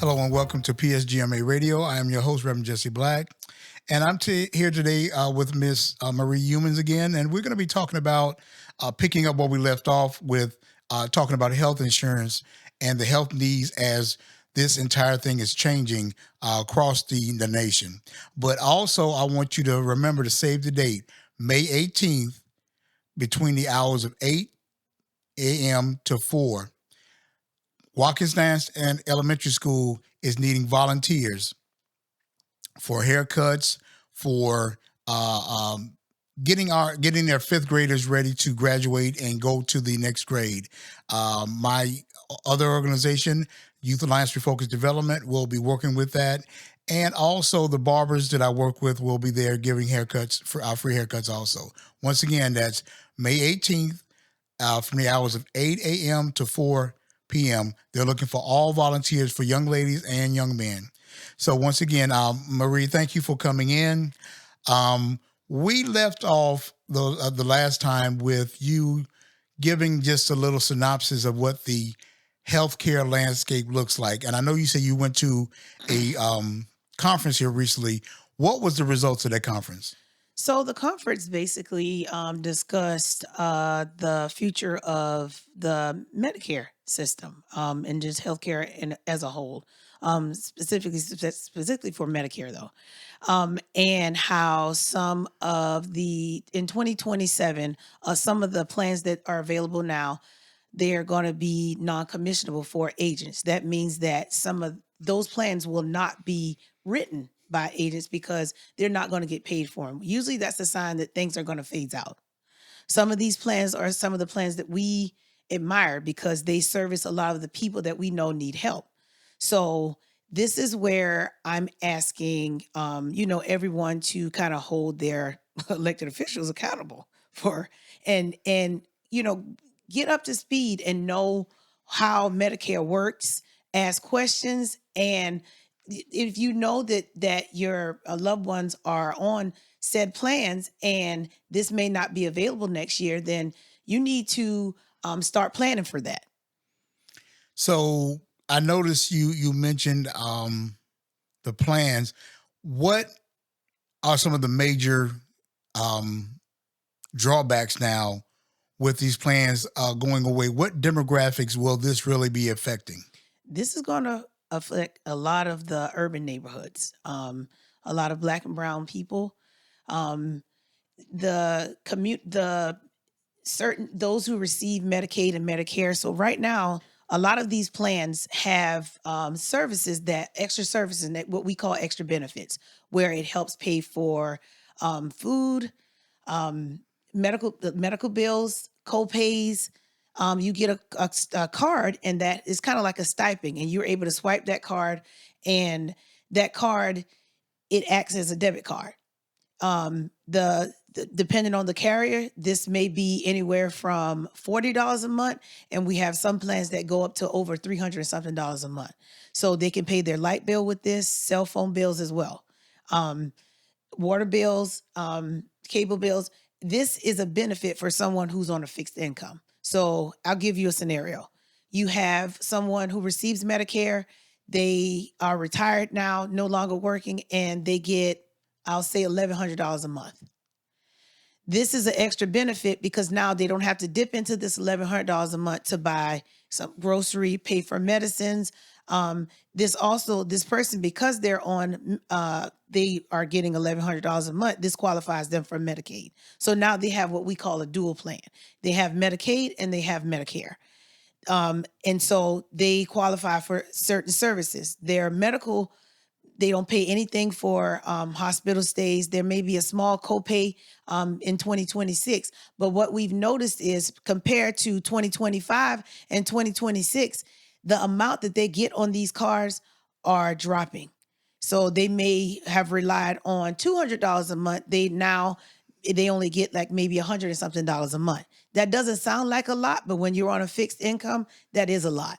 Hello and welcome to PSGMA Radio. I am your host, Reverend Jesse Black, and I'm here today with Miss Marie Humans again, and we're going to be talking about picking up where we left off with talking about health insurance and the health needs as this entire thing is changing across the nation. But also, I want you to remember to save the date, May 18th, between the hours of 8 a.m. to 4. Watkins Dance and Elementary School is needing volunteers for haircuts, for getting their fifth graders ready to graduate and go to the next grade. My other organization, Youth Alliance Refocused Development, will be working with that. And also the barbers that I work with will be there giving haircuts for our free haircuts also. Once again, that's May 18th from the hours of 8 a.m. to 4 p.m. They're looking for all volunteers for young ladies and young men. So once again, Marie, thank you for coming in. We left off the last time with you giving just a little synopsis of what the healthcare landscape looks like. And I know you said you went to a conference here recently. What was the results of that conference? So the conference basically discussed the future of the Medicare system and just healthcare as a whole, specifically for Medicare though, and how some of in 2027, some of the plans that are available now, they are going to be non-commissionable for agents. That means that some of those plans will not be written by agents because they're not going to get paid for them. Usually that's a sign that things are going to phase out. Some of these plans are some of the plans that we admire because they service a lot of the people that we know need help. So this is where I'm asking, everyone to kind of hold their elected officials accountable for, and, get up to speed and know how Medicare works, ask questions, and if you know that your loved ones are on said plans and this may not be available next year, then you need to start planning for that. So I noticed you mentioned the plans. What are some of the major drawbacks now with these plans going away? What demographics will this really be affecting? This is going to affect a lot of the urban neighborhoods, a lot of Black and brown people, those who receive Medicaid and Medicare. So right now, a lot of these plans have extra services, that what we call extra benefits, where it helps pay for food, medical bills, co-pays. You get a card, and that is kind of like a stipend, and you're able to swipe that card, and that card, it acts as a debit card. Depending on the carrier, this may be anywhere from $40 a month, and we have some plans that go up to over $300 something a month. So they can pay their light bill with this, cell phone bills as well, water bills, cable bills. This is a benefit for someone who's on a fixed income. So I'll give you a scenario. You have someone who receives Medicare. They are retired now, no longer working, and they get, I'll say, $1,100 a month. This is an extra benefit because now they don't have to dip into this $1,100 a month to buy some grocery, pay for medicines. This person, because they are getting $1,100 a month, this qualifies them for Medicaid. So now they have what we call a dual plan. They have Medicaid and they have Medicare. And so they qualify for certain services. Their medical, they don't pay anything for hospital stays. There may be a small copay in 2026. But what we've noticed is compared to 2025 and 2026, the amount that they get on these cards are dropping. So they may have relied on $200 a month. They only get like maybe $100 and something a month. That doesn't sound like a lot, but when you're on a fixed income, that is a lot.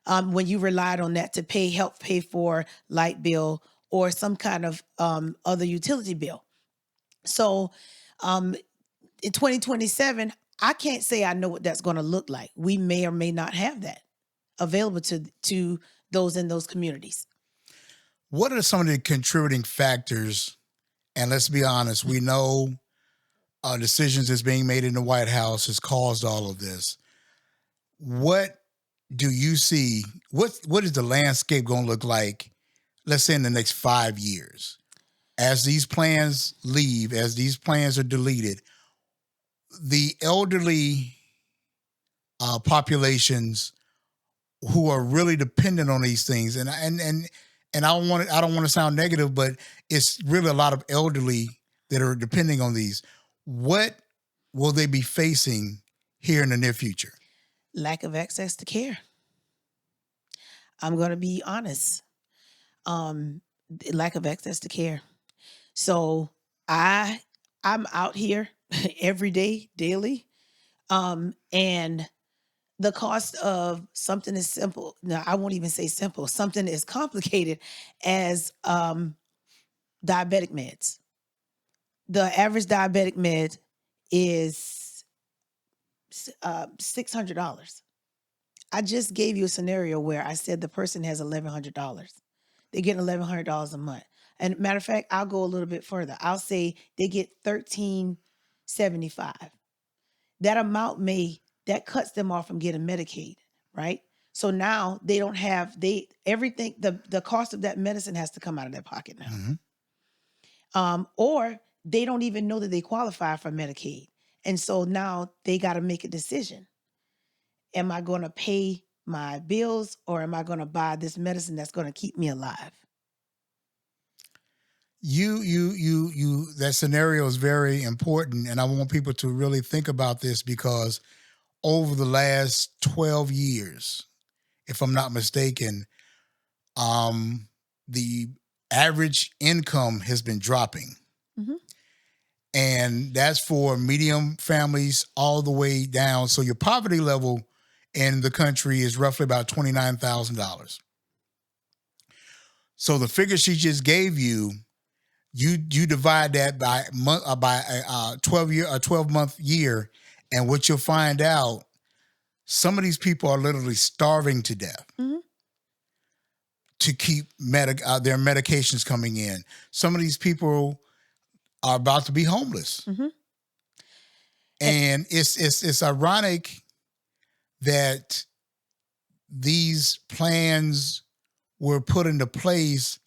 When you relied on that to help pay for light bill or some kind of other utility bill. So in 2027, I can't say I know what that's going to look like. We may or may not have that available to those in those communities. What are some of the contributing factors? And let's be honest, we know decisions that's being made in the White House has caused all of this. What do you see? What is the landscape going to look like, let's say in the next 5 years? As these plans leave, as these plans are deleted, the elderly populations who are really dependent on these things, and I don't want to sound negative, but it's really a lot of elderly that are depending on these. What will they be facing here in the near future? Lack of access to care. I'm going to be honest. Lack of access to care. So I I'm out here every day, daily. And the cost of something as simple, no, I won't even say simple, something as complicated as diabetic meds. The average diabetic med is $600. I just gave you a scenario where I said the person has $1,100. They're getting $1,100 a month. And matter of fact, I'll go a little bit further. I'll say they get $1,375. That amount that cuts them off from getting Medicaid, right? So now they don't have everything, the cost of that medicine has to come out of their pocket now. Or they don't even know that they qualify for Medicaid. And so now they got to make a decision. Am I going to pay my bills or am I going to buy this medicine that's going to keep me alive? That scenario is very important, and I want people to really think about this because over the last 12 years, if I'm not mistaken, the average income has been dropping. Mhm. And that's for medium families all the way down. So your poverty level in the country is roughly about $29,000. So the figure she just gave you, you divide that by month by a 12-month year, and what you'll find out, some of these people are literally starving to death Mhm. to keep their medications coming in. Some of these people are about to be homeless. Mhm. And it's ironic that these plans were put into place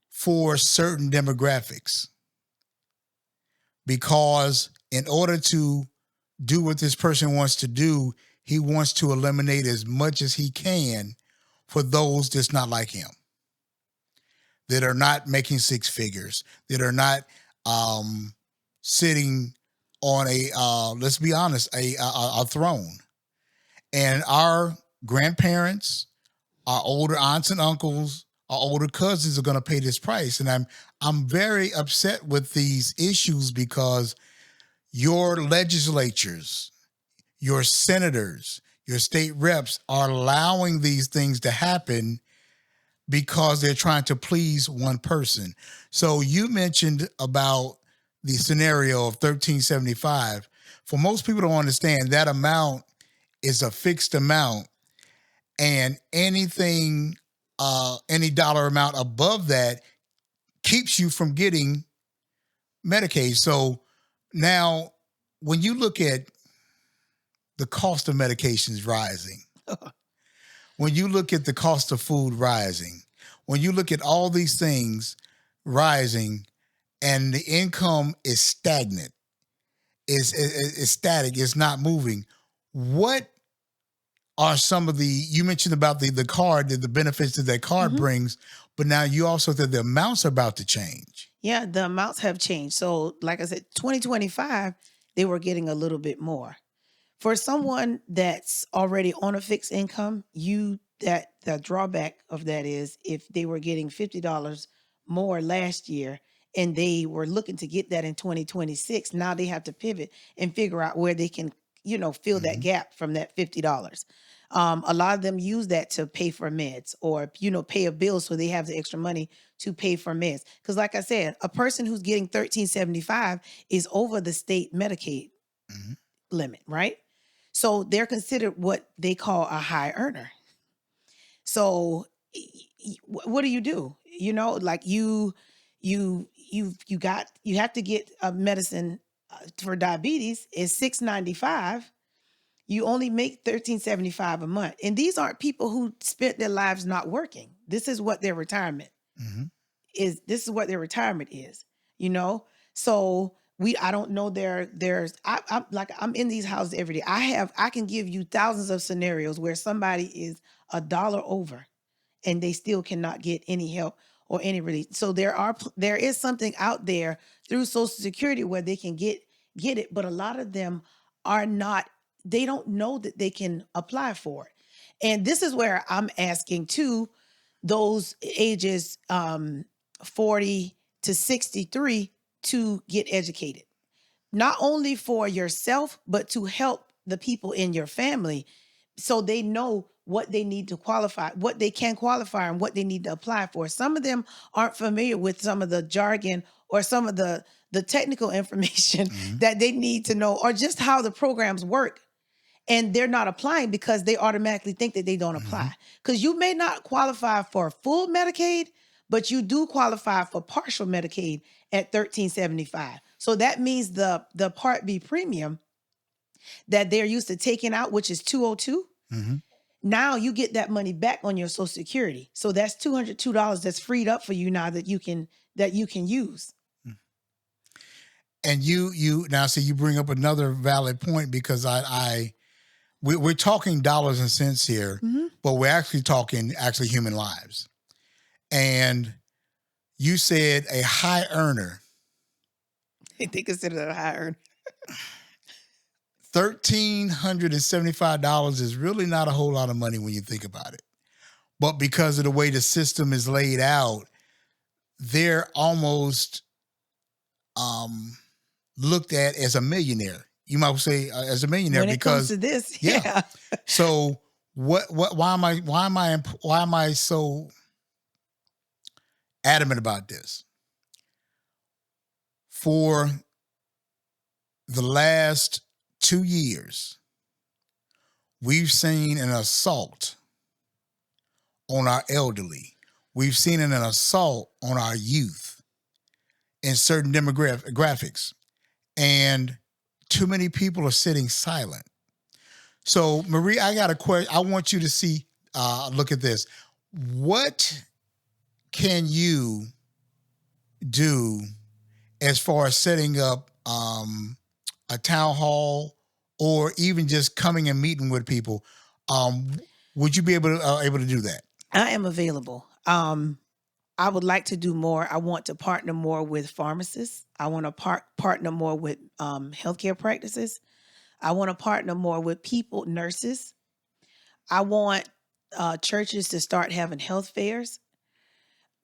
for certain demographics, because in order to do what this person wants to do, he wants to eliminate as much as he can for those that's not like him, that are not making six figures, that are not sitting on let's be honest, a throne. And our grandparents, our older aunts and uncles, our older cousins are going to pay this price. And I'm very upset with these issues because your legislatures, your senators, your state reps are allowing these things to happen because they're trying to please one person. So you mentioned about the scenario of 1375. For most people to understand, that amount is a fixed amount, and anything, any dollar amount above that keeps you from getting Medicaid. So now, when you look at the cost of medications rising, when you look at the cost of food rising, when you look at all these things rising, and the income is stagnant, is static, is not moving, what are some of you mentioned about the card, the benefits that card Mhm. brings, but now you also said the amounts are about to change. Yeah, the amounts have changed. So, like I said, 2025, they were getting a little bit more. For someone that's already on a fixed income, that the drawback of that is if they were getting $50 more last year and they were looking to get that in 2026, now they have to pivot and figure out where they can, fill that Mhm. gap from that $50. A lot of them use that to pay for meds or, pay a bill so they have the extra money to pay for meds. Because like I said, a person who's getting 1375 is over the state Medicaid Mhm. limit, right? So they're considered what they call a high earner. So what do? You know, like you have to get a medicine for diabetes is $6.95. You only make $13.75 a month, and these aren't people who spent their lives not working. This is what their retirement Mm-hmm. is. This is what their retirement is. You know, so I don't know I'm like I'm in these houses every day. I can give you thousands of scenarios where somebody is a dollar over and they still cannot get any help or any relief. So there is something out there through Social Security where they can get it, but a lot of them are not. They don't know that they can apply for it, and this is where I'm asking too, those ages 40 to 63 to get educated, not only for yourself but to help the people in your family so they know what they need to qualify, what they can qualify, and what they need to apply for. Some of them aren't familiar with some of the jargon or some of the technical information Mm-hmm. that they need to know, or just how the programs work. And they're not applying because they automatically think that they don't Mm-hmm. apply. Because you may not qualify for full Medicaid, but you do qualify for partial Medicaid at $13.75. So that means the Part B premium that they're used to taking out, which is 202. Mm-hmm. Now you get that money back on your Social Security. So that's $202 that's freed up for you now that you can use. And you now see you bring up another valid point because we're talking dollars and cents here, Mm-hmm. but we're actually talking human lives. And you said a high earner, They consider that a high earner. $1,375 is really not a whole lot of money when you think about it. But because of the way the system is laid out, they're almost looked at as a millionaire. You might say as a millionaire When it comes because to this, yeah. yeah. So why am I so adamant about this? For the last 2 years, we've seen an assault on our elderly. We've seen an assault on our youth in certain demographics. And too many people are sitting silent. So, Marie, I got a question. I want you to look at this. What can you do as far as setting up a town hall or even just coming and meeting with people? Would you be able to do that? I am available. I would like to do more. I want to partner more with pharmacists. I want to partner more with healthcare practices. I want to partner more with nurses. I want churches to start having health fairs.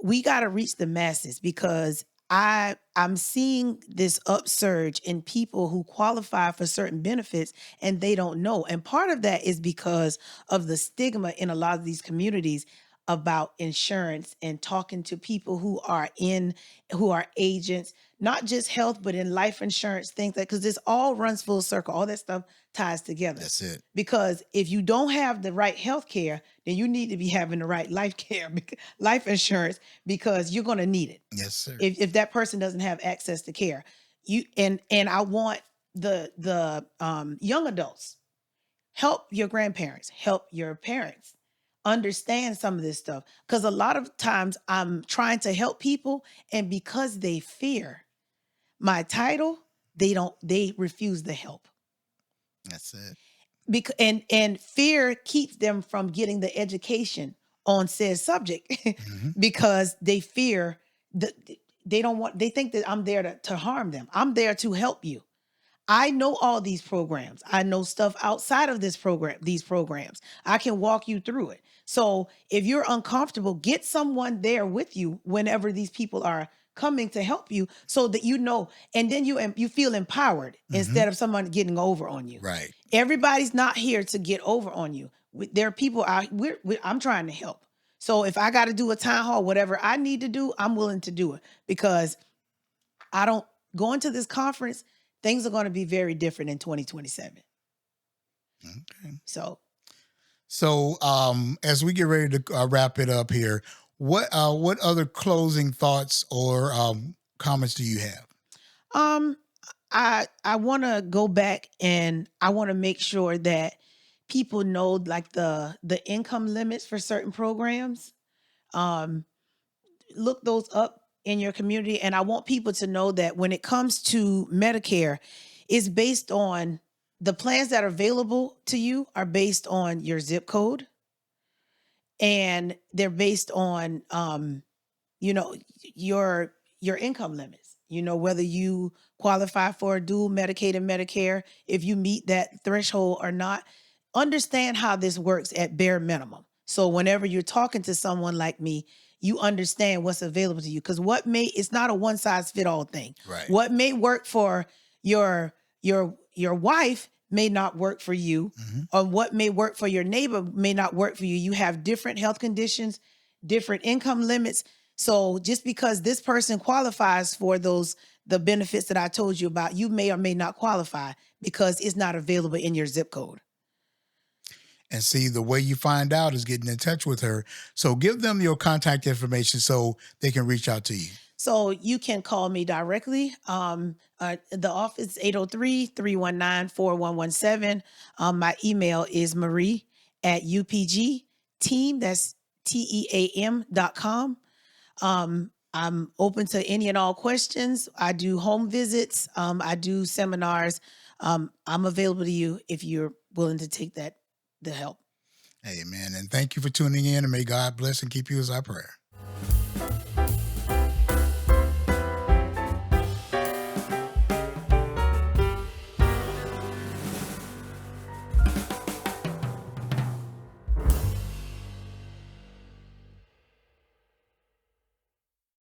We got to reach the masses because I'm seeing this upsurge in people who qualify for certain benefits and they don't know. And part of that is because of the stigma in a lot of these communities about insurance and talking to people who are agents, not just health, but in life insurance, things like, because this all runs full circle. All that stuff ties together. That's it. Because if you don't have the right health care, then you need to be having the right life insurance, because you're going to need it. Yes, sir. If that person doesn't have access to care, and I want the young adults, help your grandparents, help your parents understand some of this stuff, because a lot of times I'm trying to help people, and because they fear my title, they refuse the help. That's it. And fear keeps them from getting the education on said subject Mm-hmm. because they fear that they think that I'm there to harm them. I'm there to help you. I know all these programs. I know stuff outside of these programs. I can walk you through it. So if you're uncomfortable, get someone there with you whenever these people are coming to help you, so that you know, and then you feel empowered instead of someone getting over on you. Right. Everybody's not here to get over on you. There are people out. I'm trying to help. So if I got to do a town hall, whatever I need to do, I'm willing to do it, because I don't going to this conference. Things are going to be very different in 2027. Okay. So So, as we get ready to wrap it up here, what other closing thoughts or comments do you have? Um, I want to go back and I want to make sure that people know like the income limits for certain programs. Um, Look those up in your community, and I want people to know that when it comes to Medicare, it's based on the plans that are available to you are based on your zip code, and they're based on you know your income limits, whether you qualify for dual Medicaid and Medicare, if you meet that threshold or not. Understand how this works at bare minimum, so whenever you're talking to someone like me, you understand what's available to you, because it's not a one size fit all thing. Right. What may work for your your wife may not work for you, Hmm. or what may work for your neighbor may not work for you. You have different health conditions, different income limits. So just because this person qualifies for the benefits that I told you about, you may or may not qualify because it's not available in your zip code. And see, the way you find out is getting in touch with her. So give them your contact information so they can reach out to you. So you can call me directly. The office 803-319-4117. My email is Marie at UPG team. That's TEAM.com. I'm open to any and all questions. I do home visits. I do seminars. I'm available to you if you're willing to take the help. Amen. And thank you for tuning in, and may God bless and keep you as I pray.